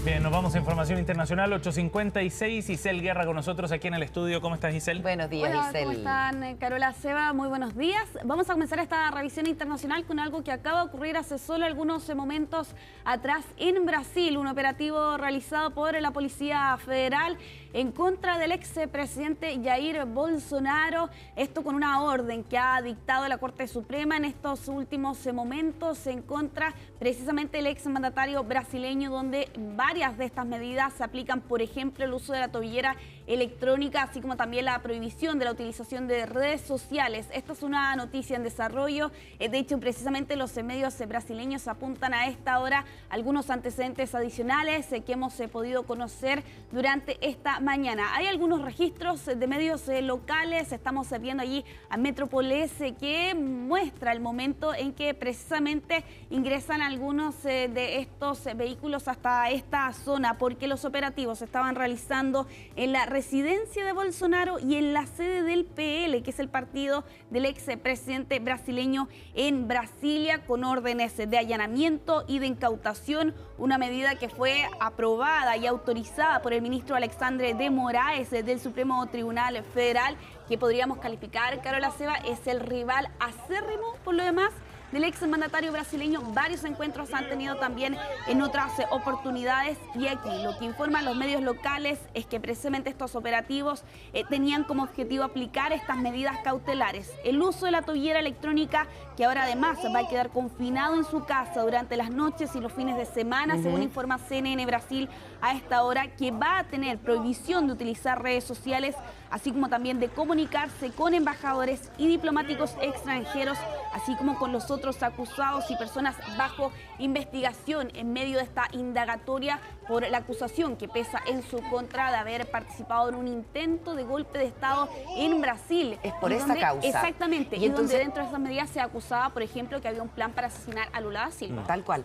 Bien, nos vamos a información internacional, 8:56, Giselle Guerra con nosotros aquí en el estudio. ¿Cómo estás, Giselle? Buenos días, Giselle. ¿Cómo están, Carola, Seba? Muy buenos días. Vamos a comenzar esta revisión internacional con algo que acaba de ocurrir hace solo algunos momentos atrás en Brasil. Un operativo realizado por la Policía Federal en contra del expresidente Jair Bolsonaro. Esto con una orden que ha dictado la Corte Suprema en estos últimos momentos en contra precisamente del exmandatario brasileño, donde varias de estas medidas se aplican, por ejemplo, el uso de la tobillera electrónica, así como también la prohibición de la utilización de redes sociales. Esta es una noticia en desarrollo. De hecho, precisamente los medios brasileños apuntan a esta hora algunos antecedentes adicionales que hemos podido conocer durante esta mañana. Hay algunos registros de medios locales. Estamos viendo allí a Metrópolis que muestra el momento en que precisamente ingresan algunos de estos vehículos hasta esta zona, porque los operativos se estaban realizando en la residencia de Bolsonaro y en la sede del PL, que es el partido del expresidente brasileño en Brasilia, con órdenes de allanamiento y de incautación, una medida que fue aprobada y autorizada por el ministro Alexandre de Moraes del Supremo Tribunal Federal, que podríamos calificar, Carola Seba, es el rival acérrimo por lo demás del exmandatario brasileño. Varios encuentros han tenido también en otras oportunidades, y aquí lo que informan los medios locales es que precisamente estos operativos tenían como objetivo aplicar estas medidas cautelares. El uso de la tobillera electrónica, que ahora además va a quedar confinado en su casa durante las noches y los fines de semana, según informa CNN Brasil a esta hora, que va a tener prohibición de utilizar redes sociales, así como también de comunicarse con embajadores y diplomáticos extranjeros, así como con los otros acusados y personas bajo investigación en medio de esta indagatoria por la acusación que pesa en su contra de haber participado en un intento de golpe de Estado en Brasil. Es por esa causa. Exactamente, y donde dentro de esas medidas se acusaba, por ejemplo, que había un plan para asesinar a Lula da Silva. Tal cual.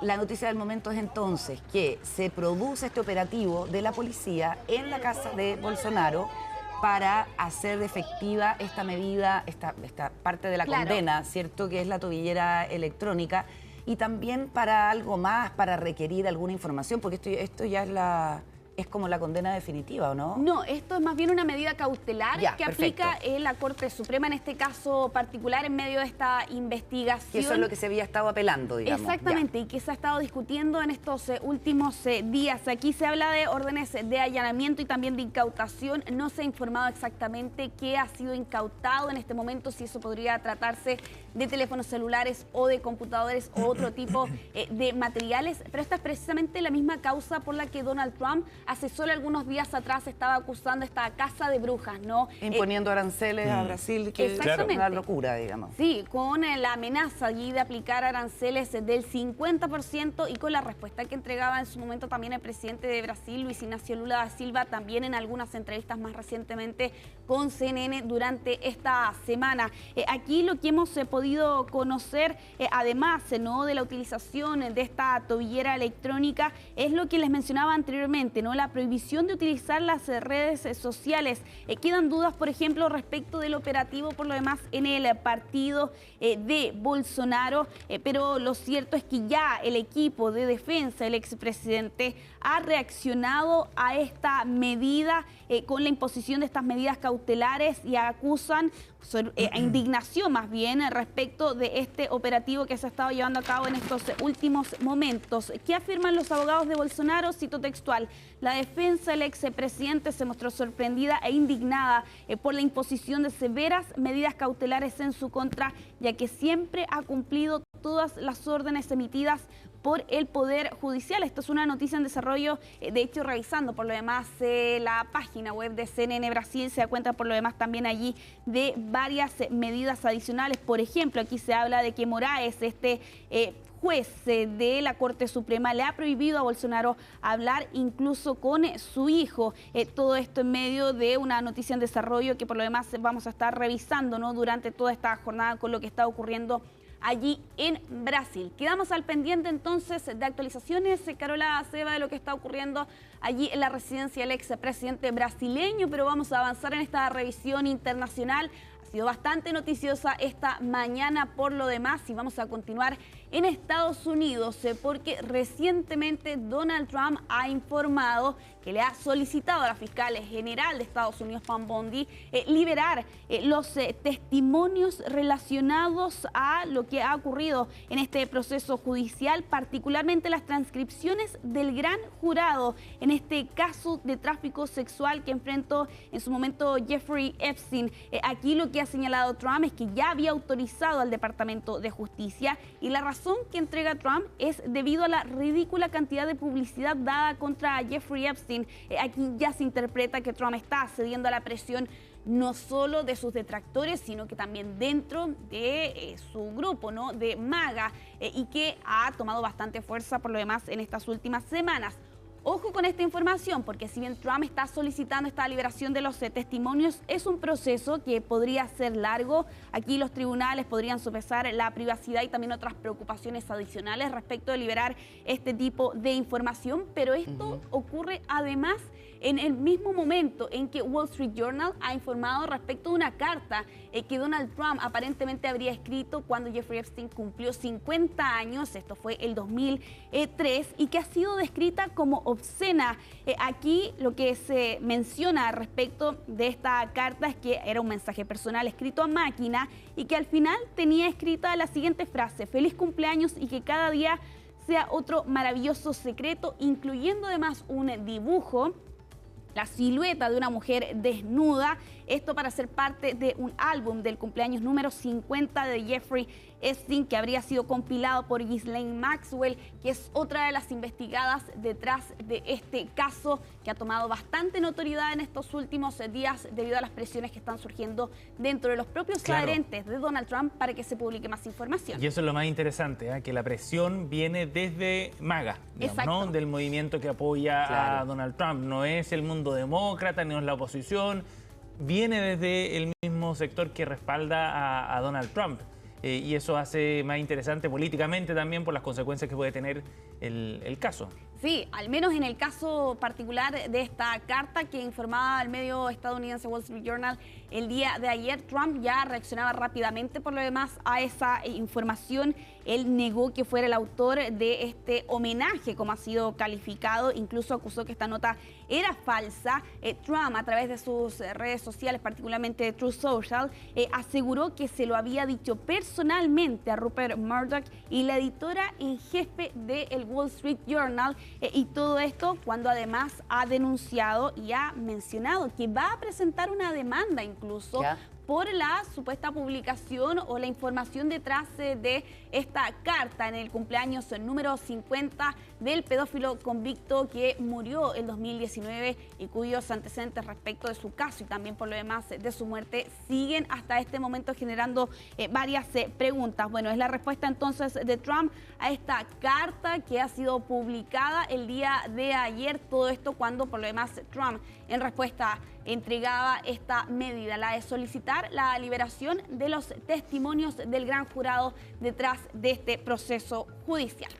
La noticia del momento es entonces que se produce este operativo de la policía en la casa de Bolsonaro para hacer efectiva esta medida, esta parte de la condena, ¿cierto? Que es la tobillera electrónica, y también para algo más, para requerir alguna información, porque esto ya es como la condena definitiva, ¿o no? No, esto es más bien una medida cautelar que aplica la Corte Suprema, en este caso particular, en medio de esta investigación. Que eso es lo que se había estado apelando, digamos. Exactamente, y que se ha estado discutiendo en estos últimos días. Aquí se habla de órdenes de allanamiento y también de incautación. No se ha informado exactamente qué ha sido incautado en este momento, si eso podría tratarse de teléfonos celulares o de computadores o otro tipo de materiales, pero esta es precisamente la misma causa por la que Donald Trump hace solo algunos días atrás estaba acusando esta casa de brujas, ¿no? Imponiendo aranceles a Brasil, que es una locura, digamos. Sí, con la amenaza allí de aplicar aranceles del 50% y con la respuesta que entregaba en su momento también el presidente de Brasil, Luis Ignacio Lula da Silva, también en algunas entrevistas más recientemente con CNN durante esta semana. Aquí lo que hemos podido conocer, además ¿no? de la utilización de esta tobillera electrónica, es lo que les mencionaba anteriormente, ¿no? La prohibición de utilizar las redes sociales. Quedan dudas, por ejemplo, respecto del operativo, por lo demás, en el partido de Bolsonaro, pero lo cierto es que ya el equipo de defensa del expresidente ha reaccionado a esta medida con la imposición de estas medidas cautelares y acusan a indignación más bien respecto de este operativo que se ha estado llevando a cabo en estos últimos momentos. ¿Qué afirman los abogados de Bolsonaro? Cito textual: la defensa del expresidente se mostró sorprendida e indignada por la imposición de severas medidas cautelares en su contra, ya que siempre ha cumplido todas las órdenes emitidas por el Poder Judicial. Esto es una noticia en desarrollo, de hecho revisando por lo demás la página web de CNN Brasil, se da cuenta por lo demás también allí de varias medidas adicionales. Por ejemplo, aquí se habla de que Moraes, juez de la Corte Suprema, le ha prohibido a Bolsonaro hablar incluso con su hijo. Todo esto en medio de una noticia en desarrollo que por lo demás vamos a estar revisando, ¿no? durante toda esta jornada con lo que está ocurriendo allí en Brasil. Quedamos al pendiente entonces de actualizaciones, Carola, Seba, de lo que está ocurriendo allí en la residencia del expresidente brasileño, pero vamos a avanzar en esta revisión internacional. Ha sido bastante noticiosa esta mañana por lo demás y vamos a continuar en Estados Unidos, porque recientemente Donald Trump ha informado que le ha solicitado a la fiscal general de Estados Unidos, Pam Bondi, liberar los testimonios relacionados a lo que ha ocurrido en este proceso judicial, particularmente las transcripciones del gran jurado en este caso de tráfico sexual que enfrentó en su momento Jeffrey Epstein. Aquí lo que ha señalado Trump es que ya había autorizado al Departamento de Justicia, y la razón que entrega Trump es debido a la ridícula cantidad de publicidad dada contra Jeffrey Epstein. Aquí ya se interpreta que Trump está cediendo a la presión no solo de sus detractores, sino que también dentro de su grupo, ¿no?, de MAGA, y que ha tomado bastante fuerza por lo demás en estas últimas semanas. Ojo con esta información, porque si bien Trump está solicitando esta liberación de los testimonios, es un proceso que podría ser largo. Aquí los tribunales podrían sopesar la privacidad y también otras preocupaciones adicionales respecto de liberar este tipo de información, pero esto ocurre además en el mismo momento en que Wall Street Journal ha informado respecto de una carta que Donald Trump aparentemente habría escrito cuando Jeffrey Epstein cumplió 50 años, esto fue el 2003, y que ha sido descrita como obscena. Aquí lo que se menciona respecto de esta carta es que era un mensaje personal escrito a máquina y que al final tenía escrita la siguiente frase: feliz cumpleaños y que cada día sea otro maravilloso secreto, incluyendo además un dibujo, la silueta de una mujer desnuda, esto para ser parte de un álbum del cumpleaños número 50 de Jeffrey Epstein, que habría sido compilado por Ghislaine Maxwell, que es otra de las investigadas detrás de este caso, que ha tomado bastante notoriedad en estos últimos días debido a las presiones que están surgiendo dentro de los propios adherentes de Donald Trump para que se publique más información. Y eso es lo más interesante, que la presión viene desde MAGA, digamos, ¿no?, del movimiento que apoya a Donald Trump. No es el mundo demócrata, ni es la oposición, viene desde el mismo sector que respalda a Donald Trump. Y eso hace más interesante políticamente también por las consecuencias que puede tener el caso. Sí, al menos en el caso particular de esta carta que informaba el medio estadounidense Wall Street Journal el día de ayer, Trump ya reaccionaba rápidamente por lo demás a esa información. Él negó que fuera el autor de este homenaje, como ha sido calificado, incluso acusó que esta nota era falsa. Trump, a través de sus redes sociales, particularmente Truth Social, aseguró que se lo había dicho personalmente a Rupert Murdoch y la editora en jefe del Wall Street Journal, y todo esto cuando además ha denunciado y ha mencionado que va a presentar una demanda incluso por la supuesta publicación o la información detrás de esta carta en el cumpleaños número 50 del pedófilo convicto que murió en 2019 y cuyos antecedentes respecto de su caso y también por lo demás de su muerte siguen hasta este momento generando varias preguntas. Bueno, es la respuesta entonces de Trump a esta carta que ha sido publicada el día de ayer. Todo esto cuando por lo demás Trump en respuesta entregaba esta medida, la de solicitar la liberación de los testimonios del gran jurado detrás de este proceso judicial.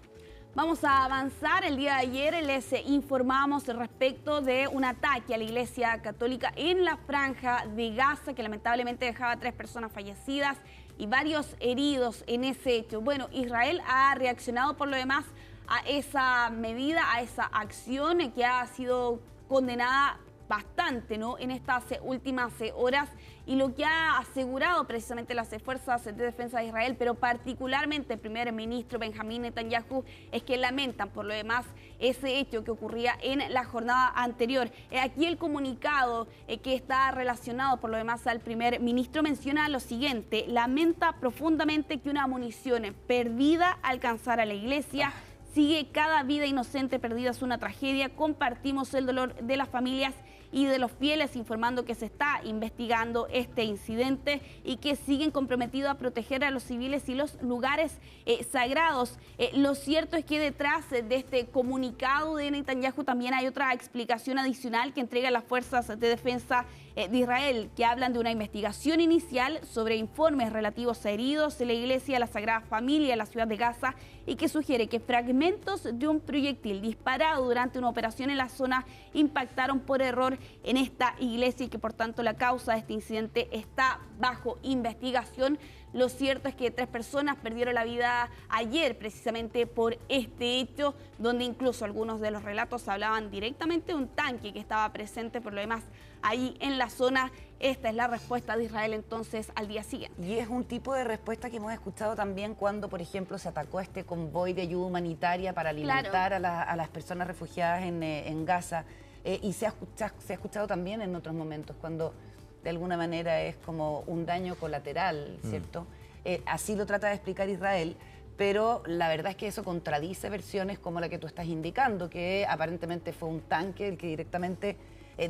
Vamos a avanzar. El día de ayer les informamos respecto de un ataque a la Iglesia Católica en la Franja de Gaza, que lamentablemente dejaba 3 personas fallecidas y varios heridos en ese hecho. Bueno, Israel ha reaccionado por lo demás a esa medida, a esa acción que ha sido condenada bastante, ¿no?, en estas últimas horas, y lo que ha asegurado precisamente las fuerzas de defensa de Israel, pero particularmente el primer ministro Benjamín Netanyahu, es que lamentan por lo demás ese hecho que ocurría en la jornada anterior. Aquí el comunicado que está relacionado por lo demás al primer ministro menciona lo siguiente: lamenta profundamente que una munición perdida alcanzara a la iglesia. Sigue cada vida inocente perdida, es una tragedia. Compartimos el dolor de las familias y de los fieles, informando que se está investigando este incidente y que siguen comprometidos a proteger a los civiles y los lugares sagrados. Lo cierto es que detrás de este comunicado de Netanyahu también hay otra explicación adicional que entrega las fuerzas de defensa de Israel, que hablan de una investigación inicial sobre informes relativos a heridos de la iglesia de la Sagrada Familia en la ciudad de Gaza y que sugiere que fragmentos de un proyectil disparado durante una operación en la zona impactaron por error en esta iglesia y que por tanto la causa de este incidente está bajo investigación. Lo cierto es que 3 personas perdieron la vida ayer precisamente por este hecho, donde incluso algunos de los relatos hablaban directamente de un tanque que estaba presente por lo demás ahí en la zona. Esta es la respuesta de Israel entonces al día siguiente. Y es un tipo de respuesta que hemos escuchado también cuando, por ejemplo, se atacó este convoy de ayuda humanitaria para alimentar a las personas refugiadas en Gaza. Y se ha escuchado también en otros momentos, cuando de alguna manera es como un daño colateral, ¿cierto? Así lo trata de explicar Israel, pero la verdad es que eso contradice versiones como la que tú estás indicando, que aparentemente fue un tanque el que directamente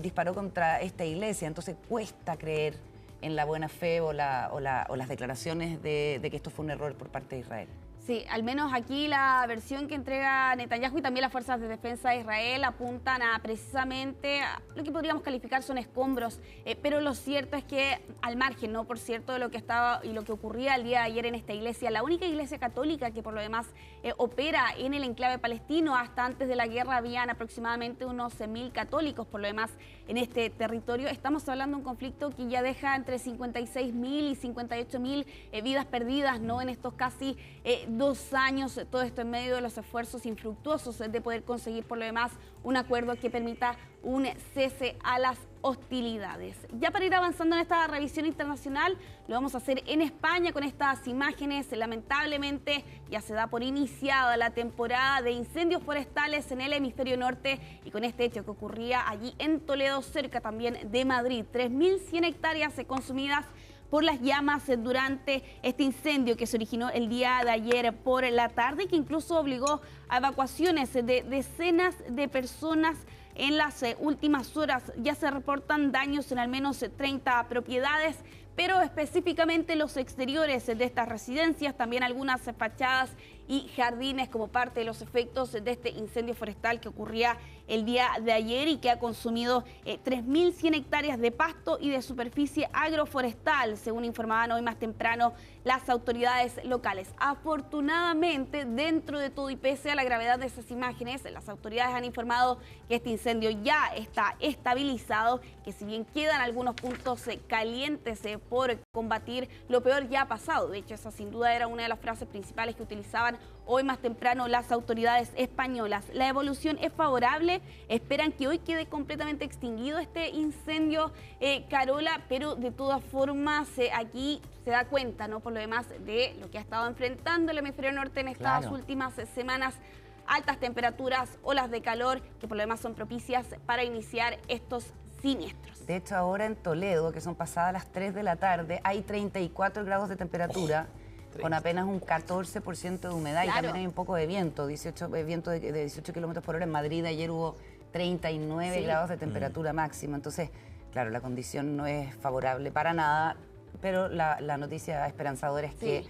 disparó contra esta iglesia. Entonces cuesta creer en la buena fe o las declaraciones de que esto fue un error por parte de Israel. Sí, al menos aquí la versión que entrega Netanyahu y también las fuerzas de defensa de Israel apuntan a precisamente a lo que podríamos calificar son escombros, pero lo cierto es que al margen, ¿no? Por cierto, de lo que estaba y lo que ocurría el día de ayer en esta iglesia, la única iglesia católica que por lo demás opera en el enclave palestino. Hasta antes de la guerra habían aproximadamente unos 1.000 católicos por lo demás en este territorio. Estamos hablando de un conflicto que ya deja entre 56.000 y 58.000 vidas perdidas, ¿no? En estos casi 2 años, todo esto en medio de los esfuerzos infructuosos de poder conseguir por lo demás un acuerdo que permita un cese a las hostilidades. Ya para ir avanzando en esta revisión internacional, lo vamos a hacer en España con estas imágenes. Lamentablemente ya se da por iniciada la temporada de incendios forestales en el hemisferio norte y con este hecho que ocurría allí en Toledo, cerca también de Madrid. 3.100 hectáreas consumidas por las llamas durante este incendio que se originó el día de ayer por la tarde y que incluso obligó a evacuaciones de decenas de personas en las últimas horas. Ya se reportan daños en al menos 30 propiedades, pero específicamente los exteriores de estas residencias, también algunas fachadas y jardines como parte de los efectos de este incendio forestal que ocurría el día de ayer y que ha consumido 3.100 hectáreas de pasto y de superficie agroforestal, según informaban hoy más temprano las autoridades locales. Afortunadamente, dentro de todo y pese a la gravedad de esas imágenes, las autoridades han informado que este incendio ya está estabilizado, que si bien quedan algunos puntos calientes por combatir, lo peor ya ha pasado. De hecho, esa sin duda era una de las frases principales que utilizaban hoy más temprano las autoridades españolas. La evolución es favorable, esperan que hoy quede completamente extinguido este incendio, Carola, pero de todas formas aquí se da cuenta, ¿no? Por lo demás de lo que ha estado enfrentando el hemisferio norte en estas últimas semanas, altas temperaturas, olas de calor, que por lo demás son propicias para iniciar estos siniestros. De hecho, ahora en Toledo, que son pasadas las 3 de la tarde, hay 34 grados de temperatura, con apenas un 14% de humedad y también hay un poco de viento, viento de 18 kilómetros por hora. En Madrid ayer hubo 39 grados de temperatura máxima, entonces, claro, la condición no es favorable para nada, pero la noticia esperanzadora es que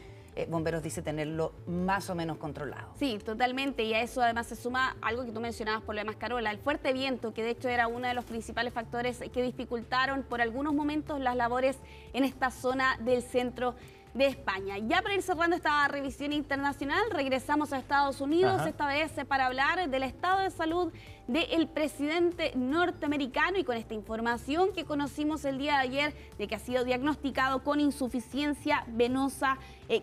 Bomberos dice tenerlo más o menos controlado. Sí, totalmente, y a eso además se suma algo que tú mencionabas por lo demás, Carola, el fuerte viento, que de hecho era uno de los principales factores que dificultaron por algunos momentos las labores en esta zona del centro de España. Ya para ir cerrando esta revisión internacional, regresamos a Estados Unidos, esta vez para hablar del estado de salud del presidente norteamericano y con esta información que conocimos el día de ayer de que ha sido diagnosticado con insuficiencia venosa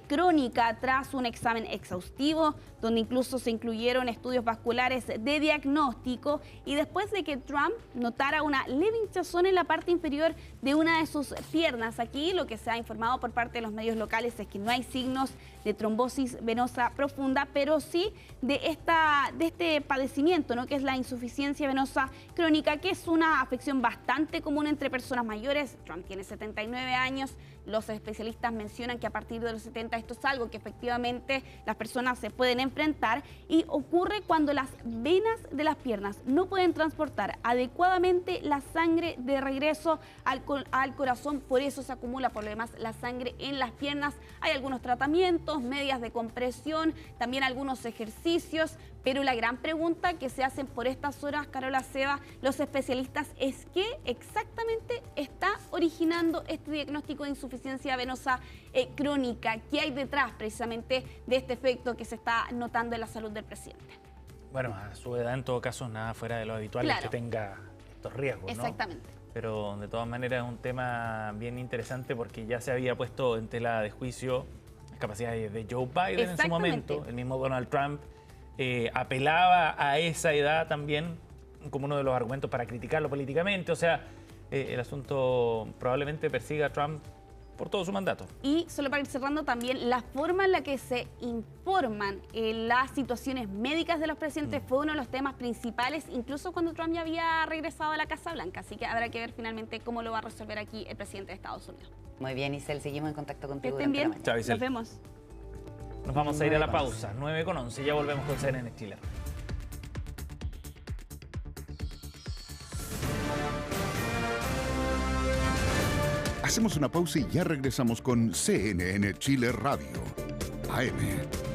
crónica tras un examen exhaustivo donde incluso se incluyeron estudios vasculares de diagnóstico y después de que Trump notara una leve hinchazón en la parte inferior de una de sus piernas. Aquí lo que se ha informado por parte de los medios locales es que no hay signos de trombosis venosa profunda, pero sí de este padecimiento, ¿no? Que es la insuficiencia venosa crónica, que es una afección bastante común entre personas mayores. Trump tiene 79 años. Los especialistas mencionan que a partir de los 70 esto es algo que efectivamente las personas se pueden enfrentar y ocurre cuando las venas de las piernas no pueden transportar adecuadamente la sangre de regreso al corazón, por eso se acumula por lo demás la sangre en las piernas. Hay algunos tratamientos, medias de compresión, también algunos ejercicios, pero la gran pregunta que se hacen por estas horas, Carola, Seba, los especialistas es ¿qué exactamente está originando este diagnóstico de insuficiencia venosa crónica? ¿Qué hay detrás precisamente de este efecto que se está notando en la salud del presidente? Bueno, a su edad en todo caso nada fuera de lo habitual es que tenga estos riesgos, Exactamente. ¿no? Pero de todas maneras es un tema bien interesante porque ya se había puesto en tela de juicio las capacidades de Joe Biden en su momento. El mismo Donald Trump apelaba a esa edad también como uno de los argumentos para criticarlo políticamente. O sea, el asunto probablemente persiga a Trump por todo su mandato. Y solo para ir cerrando también, la forma en la que se informan las situaciones médicas de los presidentes fue uno de los temas principales, incluso cuando Trump ya había regresado a la Casa Blanca. Así que habrá que ver finalmente cómo lo va a resolver aquí el presidente de Estados Unidos. Muy bien, Isel, seguimos en contacto contigo. Que estén bien. Chao, Isel. Nos vemos. Nos vamos a ir a la pausa, 9:11, ya volvemos con CNN Chile. Hacemos una pausa y ya regresamos con CNN Chile Radio, AM